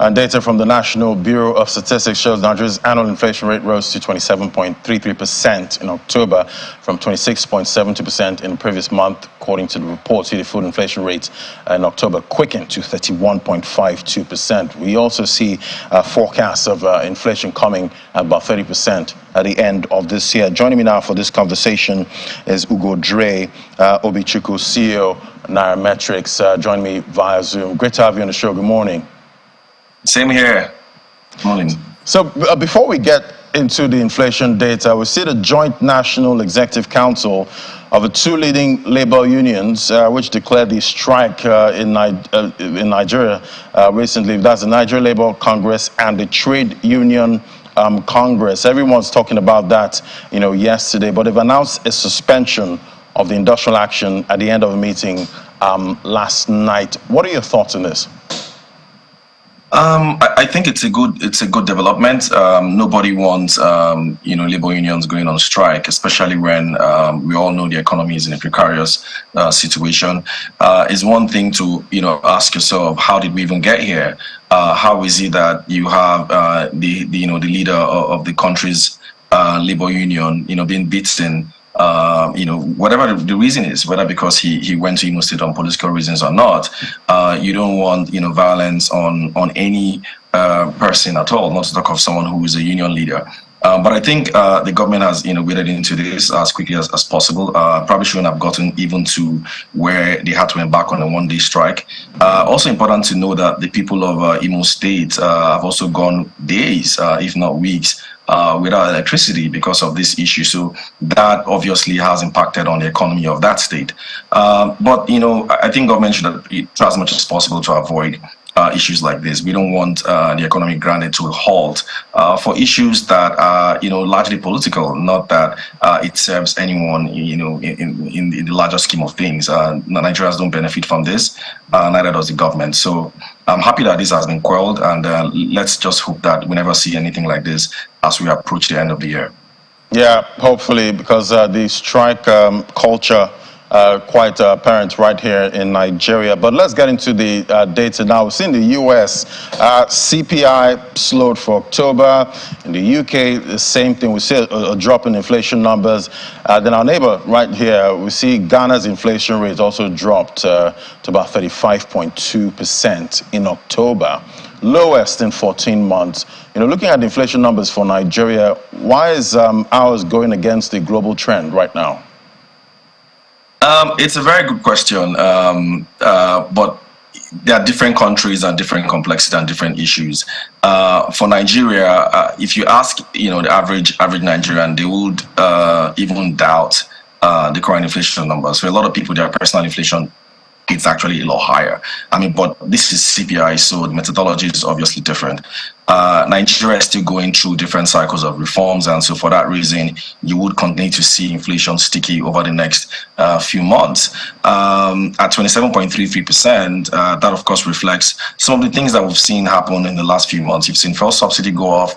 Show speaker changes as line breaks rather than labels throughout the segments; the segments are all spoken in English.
And data from the National Bureau of Statistics shows Nigeria's annual inflation rate rose to 27.33% in October from 26.72% in the previous month. According to the report, the food inflation rate in October quickened to 31.52%. We also see forecasts of inflation coming at about 30% at the end of this year. Joining me now for this conversation is Ugodre, Obichukwu, CEO, Nairametrics, join me via Zoom. Great to have you on the show. Good morning.
Same here. Good morning.
So before we get into the inflation data, we see the Joint National Executive Council of the two leading labor unions, which declared the strike in Nigeria recently. That's the Nigeria Labour Congress and the Trade Union Congress. Everyone's talking about that, yesterday, but they've announced a suspension of the industrial action at the end of the meeting last night. What are your thoughts on this?
I think it's a good development. Nobody wants labor unions going on strike, especially when we all know the economy is in a precarious situation. It's one thing to ask yourself, how did we even get here? How is it that you have the leader of the country's labor union being beaten? Whatever the reason is, whether because he went to Imo State on political reasons or not, you don't want violence on any person at all, not to talk of someone who is a union leader. But I think the government has waded into this as quickly as possible. Probably shouldn't have gotten even to where they had to embark on a one-day strike. Also important to know that the people of Imo State have also gone days, if not weeks, without electricity because of this issue. So that obviously has impacted on the economy of that state. But I think government should try as much as possible to avoid issues like this. We don't want the economy grounded to a halt for issues that are largely political, not that it serves anyone in the larger scheme of things. Nigerians don't benefit from this, neither does the government. So I'm happy that this has been quelled, and let's just hope that we never see anything like this as we approach the end of the year.
Yeah, hopefully, because the strike culture quite apparent right here in Nigeria. But let's get into the data now. We've seen the US CPI slowed for October. In the UK, the same thing. We see a drop in inflation numbers. Then our neighbor right here, we see Ghana's inflation rate also dropped to about 35.2% in October, lowest in 14 months. Looking at the inflation numbers for Nigeria, why is ours going against the global trend right now?
It's a very good question, but there are different countries and different complexity and different issues. For Nigeria, if you ask, the average Nigerian, they would even doubt the current inflation numbers. For a lot of people, their personal inflation, it's actually a lot higher. But this is CPI, so the methodology is obviously different. Nigeria is still going through different cycles of reforms, and so for that reason, you would continue to see inflation sticky over the next few months. At 27.33%, that of course reflects some of the things that we've seen happen in the last few months. You've seen fuel subsidy go off,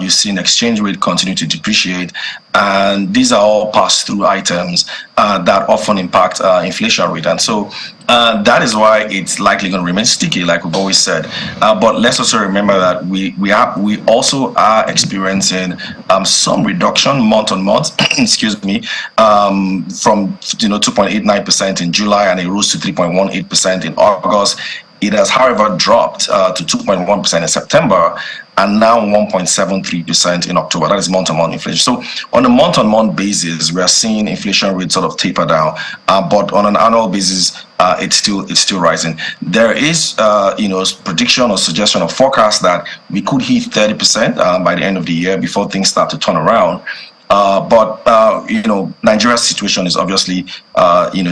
you've seen exchange rate continue to depreciate, and these are all pass-through items that often impact inflation rate. And so that is why it's likely going to remain sticky, like we've always said. But let's also remember that we also are experiencing some reduction month on month, excuse me, from 2.89% in July, and it rose to 3.18% in August. It has, however, dropped to 2.1% in September, and now 1.73% in October. That is month-on-month inflation. So on a month-on-month basis, we are seeing inflation rate sort of taper down, but on an annual basis, it's still rising. There is prediction or suggestion or forecast that we could hit 30% by the end of the year before things start to turn around. But Nigeria's situation is obviously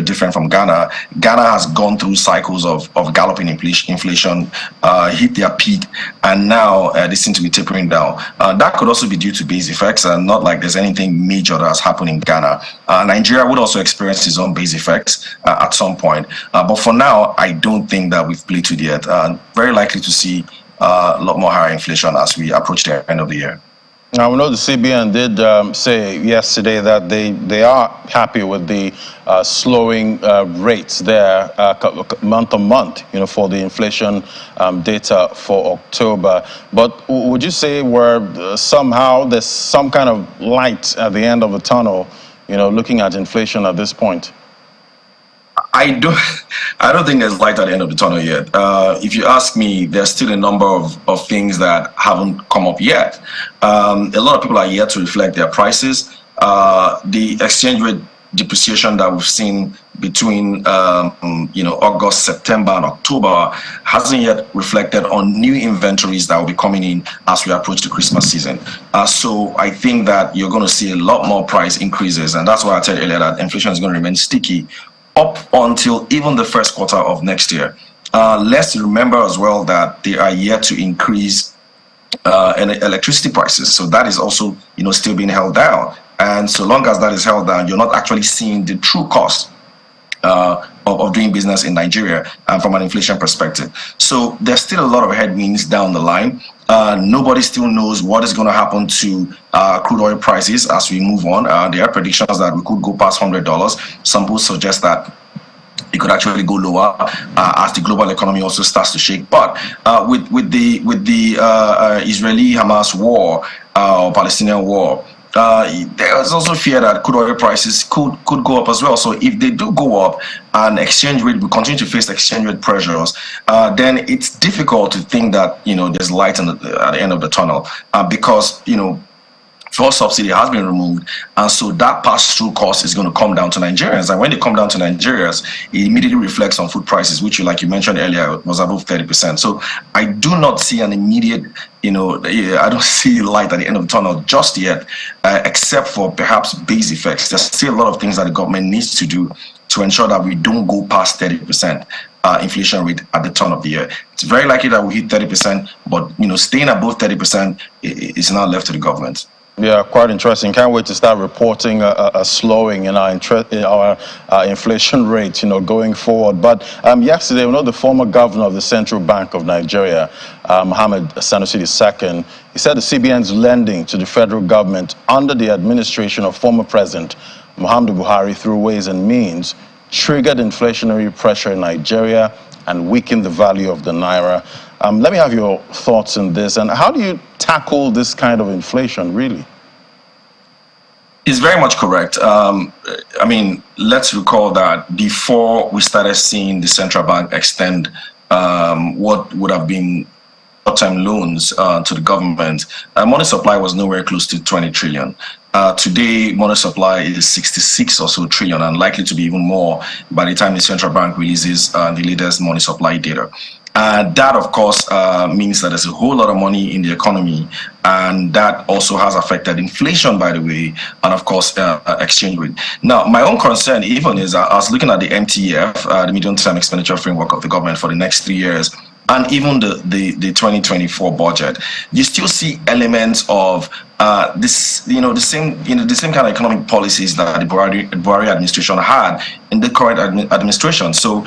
different from Ghana. Ghana has gone through cycles of galloping inflation, hit their peak, and now they seem to be tapering down. That could also be due to base effects, and not like there's anything major that has happened in Ghana. Nigeria would also experience its own base effects at some point. But for now, I don't think that we've plateaued yet. Very likely to see a lot more higher inflation as we approach the end of the year.
Now, we know the CBN did say yesterday that they are happy with the slowing rates there month on month, for the inflation data for October. But would you say somehow there's some kind of light at the end of the tunnel, looking at inflation at this point?
I don't think there's light at the end of the tunnel yet. If you ask me, there's still a number of things that haven't come up yet. A lot of people are yet to reflect their prices. The exchange rate depreciation that we've seen between August, September, and October hasn't yet reflected on new inventories that will be coming in as we approach the Christmas season. So I think that you're going to see a lot more price increases, and that's why I said earlier that inflation is going to remain sticky up until even the first quarter of next year. Let's remember as well that they are yet to increase electricity prices, so that is also still being held down. And so long as that is held down, you're not actually seeing the true cost of doing business in Nigeria from an inflation perspective. So there's still a lot of headwinds down the line. Nobody still knows what is going to happen to crude oil prices as we move on. There are predictions that we could go past $100. Some people suggest that it could actually go lower as the global economy also starts to shake. But with the Israeli-Hamas war or Palestinian war, there is also fear that crude oil prices could go up as well. So if they do go up and exchange rate will continue to face exchange rate pressures, then it's difficult to think that there's light at the end of the tunnel, because fuel subsidy has been removed, and so that pass-through cost is going to come down to Nigerians. And when they come down to Nigerians, it immediately reflects on food prices, which, like you mentioned earlier, was above 30%. So I do not see an immediate, I don't see light at the end of the tunnel just yet, except for perhaps base effects. There's still a lot of things that the government needs to do to ensure that we don't go past 30%. Inflation rate at the turn of the year. It's very likely that we hit 30%, but staying above 30% is now left to the government.
Yeah, quite interesting. Can't wait to start reporting a slowing in our inflation rate, going forward. But yesterday, the former governor of the Central Bank of Nigeria, Mohammed Sanusi II, he said the CBN's lending to the federal government under the administration of former President Muhammadu Buhari through Ways and Means triggered inflationary pressure in Nigeria and weakened the value of the naira. Let me have your thoughts on this. And how do you tackle this kind of inflation, really?
It's very much correct. I mean, let's recall that before we started seeing the central bank extend what would have been short-term loans to the government, money supply was nowhere close to 20 trillion. Today, money supply is 66 or so trillion, and likely to be even more by the time the central bank releases the latest money supply data. That, of course, means that there's a whole lot of money in the economy, and that also has affected inflation, by the way, and of course, exchange rate. Now, my own concern even is I was looking at the MTF, the medium-term expenditure framework of the government for the next 3 years, and even the 2024 budget. You still see elements of the same kind of economic policies that the Buhari administration had in the current administration. So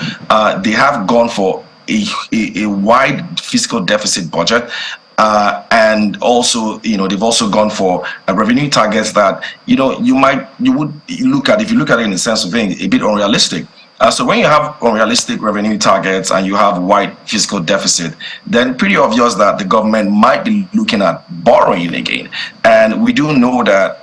they have gone for a wide fiscal deficit budget, and also they've also gone for revenue targets that you would look at, if you look at it in the sense of being a bit unrealistic. So when you have unrealistic revenue targets and you have wide fiscal deficit, then pretty obvious that the government might be looking at borrowing again. And we do know that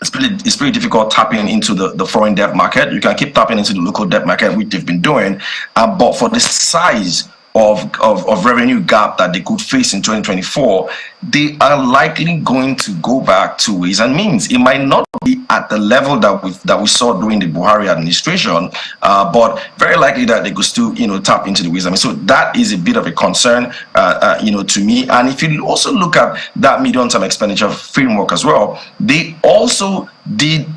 it's pretty difficult tapping into the foreign debt market. You can keep tapping into the local debt market, which they've been doing, but for the size of revenue gap that they could face in 2024, they are likely going to go back to Ways and Means. It might not be at the level that we saw during the Buhari administration, but very likely that they could still tap into the Ways and Means. So that is a bit of a concern to me. And if you also look at that medium-term expenditure framework as well, they also did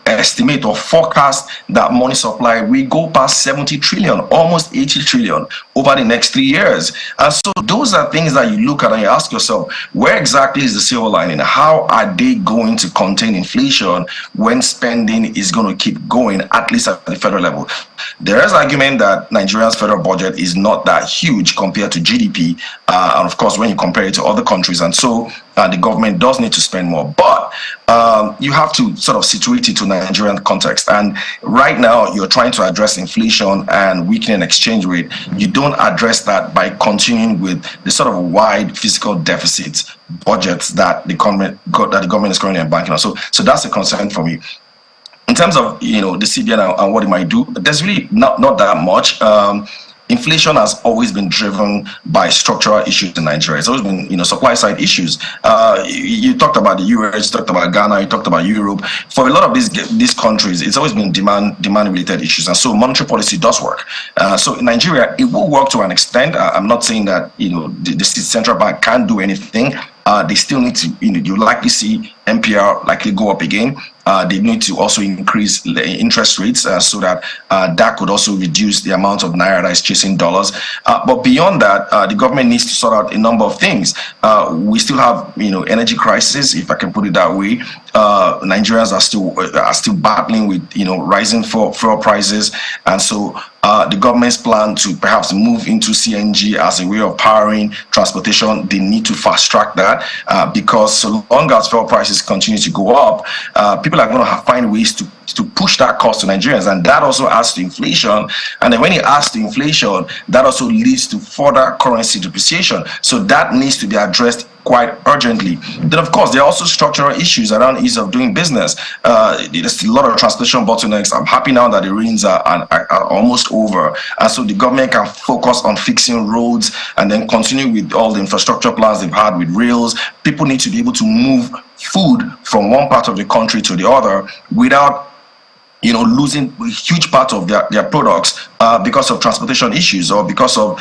estimate or forecast that money supply will go past 70 trillion, almost 80 trillion over the next 3 years. And so those are things that you look at and you ask yourself, where exactly is the silver lining? How are they going to contain inflation when spending is going to keep going, at least at the federal level. There is argument that Nigeria's federal budget is not that huge compared to GDP, and of course, when you compare it to other countries, and so the government does need to spend more. But you have to sort of situate it to Nigerian context. And right now, you're trying to address inflation and weakening exchange rate. You don't address that by continuing with the sort of wide fiscal deficit budgets that the government is currently embarking on. So that's a concern for me. In terms of the CBN and what it might do, there's really not that much. Inflation has always been driven by structural issues in Nigeria. It's always been, supply side issues. You talked about the US, you talked about Ghana, you talked about Europe. For a lot of these countries, it's always been demand related issues, and so monetary policy does work. So in Nigeria, it will work to an extent. I'm not saying that the central bank can't do anything. They still need to, you likely see MPR likely go up again. They need to also increase the interest rates so that that could also reduce the amount of naira that is chasing dollars. But beyond that, the government needs to sort out a number of things. We still have, energy crisis, if I can put it that way. Nigerians are still battling with, rising fuel prices, and so the government's plan to perhaps move into CNG as a way of powering transportation, they need to fast track that because so long as fuel prices continue to go up, people are going to find ways to push that cost to Nigerians, and that also adds to inflation. And then when it adds to inflation, that also leads to further currency depreciation. So that needs to be addressed quite urgently. Then, of course, there are also structural issues around ease of doing business. There's a lot of transportation bottlenecks. I'm happy now that the rains are almost over, and so the government can focus on fixing roads and then continue with all the infrastructure plans they've had with rails. People need to be able to move food from one part of the country to the other without losing a huge part of their products because of transportation issues or because of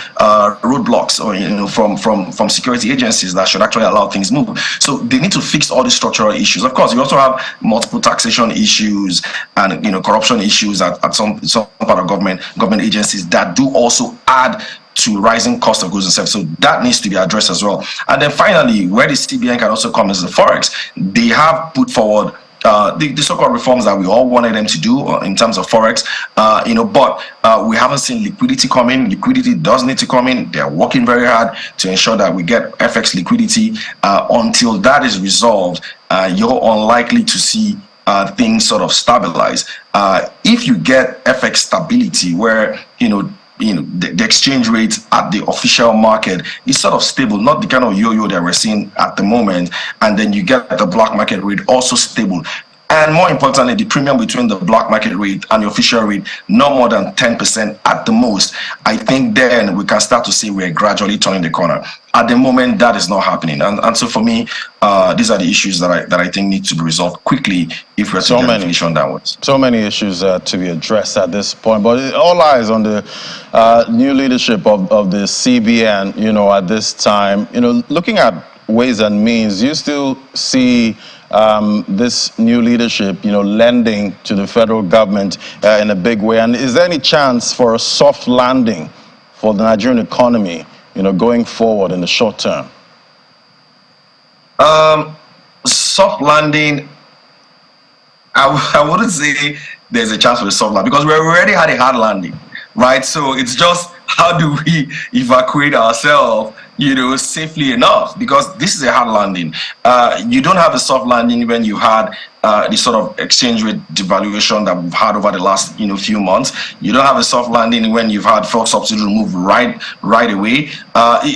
roadblocks or from security agencies that should actually allow things move. So they need to fix all the structural issues. Of course, you also have multiple taxation issues and corruption issues at some part of government agencies that do also add to rising cost of goods and services. So that needs to be addressed as well. And then finally, where the CBN can also come is the forex. They have put forward the so-called reforms that we all wanted them to do in terms of forex, but we haven't seen liquidity come in. Liquidity does need to come in. They're working very hard to ensure that we get FX liquidity. Until that is resolved, you're unlikely to see things sort of stabilize. If you get FX stability, where the exchange rate at the official market is sort of stable, not the kind of yo-yo that we're seeing at the moment, and then you get the black market rate also stable. And more importantly, the premium between the black market rate and the official rate, no more than 10% at the most. I think then we can start to say we're gradually turning the corner. At the moment, that is not happening. And so for me, these are the issues that I think need to be resolved quickly if we're to get inflation downwards.
So many issues to be addressed at this point, but it all lies on the new leadership of the CBN, at this time. Looking at ways and means, you still see this new leadership, lending to the federal government in a big way. And is there any chance for a soft landing for the Nigerian economy, going forward in the short term?
Soft landing, I wouldn't say there's a chance for a soft landing because we already had a hard landing, right? So it's just how do we evacuate ourselves safely enough, because this is a hard landing. You don't have a soft landing when you had the sort of exchange rate devaluation that we've had over the last few months. You don't have a soft landing when you've had fuel subsidy removed right away.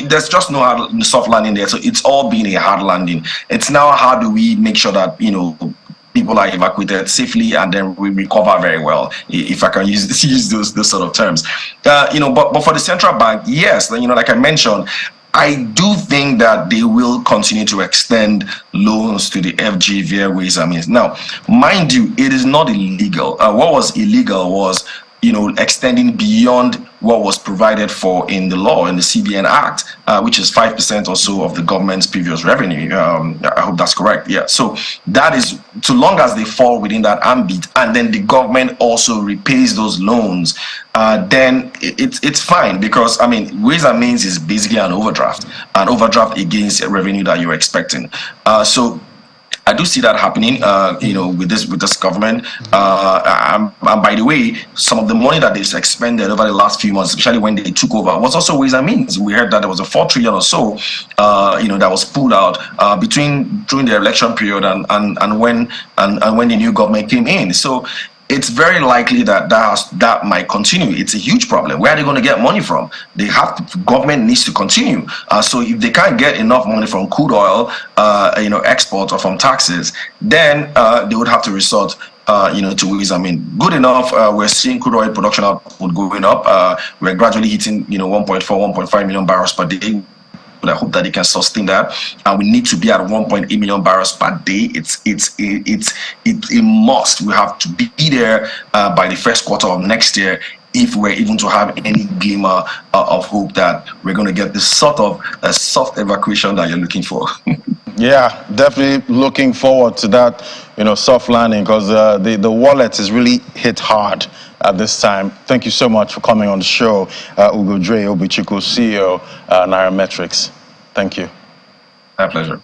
There's just no soft landing there. So it's all been a hard landing. It's now how do we make sure that people are evacuated safely and then we recover very well, if I can use those sort of terms. But for the central bank, yes, like I mentioned, I do think that they will continue to extend loans to the FG via ways and means. Now, mind you, it is not illegal. What was illegal was extending beyond what was provided for in the law, in the CBN Act, which is 5% or so of the government's previous revenue. I hope that's correct. Yeah. So that is, so long as they fall within that ambit, and then the government also repays those loans, then it's fine, because ways and means is basically an overdraft against a revenue that you're expecting. So I do see that happening, with this government. And by the way, some of the money that they've expended over the last few months, especially when they took over, was also ways and means. We heard that there was a 4 trillion or so, that was pulled out during the election period and when the new government came in. So it's very likely that might continue. It's a huge problem. Where are they going to get money from? Government needs to continue. So if they can't get enough money from crude oil, export or from taxes, then they would have to resort to ways. I mean, good enough. We're seeing crude oil production output going up. We're gradually hitting 1.4, 1.5 million barrels per day. But I hope that they can sustain that, and we need to be at 1.8 million barrels per day. It's a must. We have to be there by the first quarter of next year if we're even to have any glimmer of hope that we're going to get this sort of a soft evacuation that you're looking for.
Yeah, definitely looking forward to that, soft landing, because the wallet is really hit hard at this time. Thank you so much for coming on the show, Ugodre Obichukwu, CEO, Nairametrics. Thank you.
My pleasure.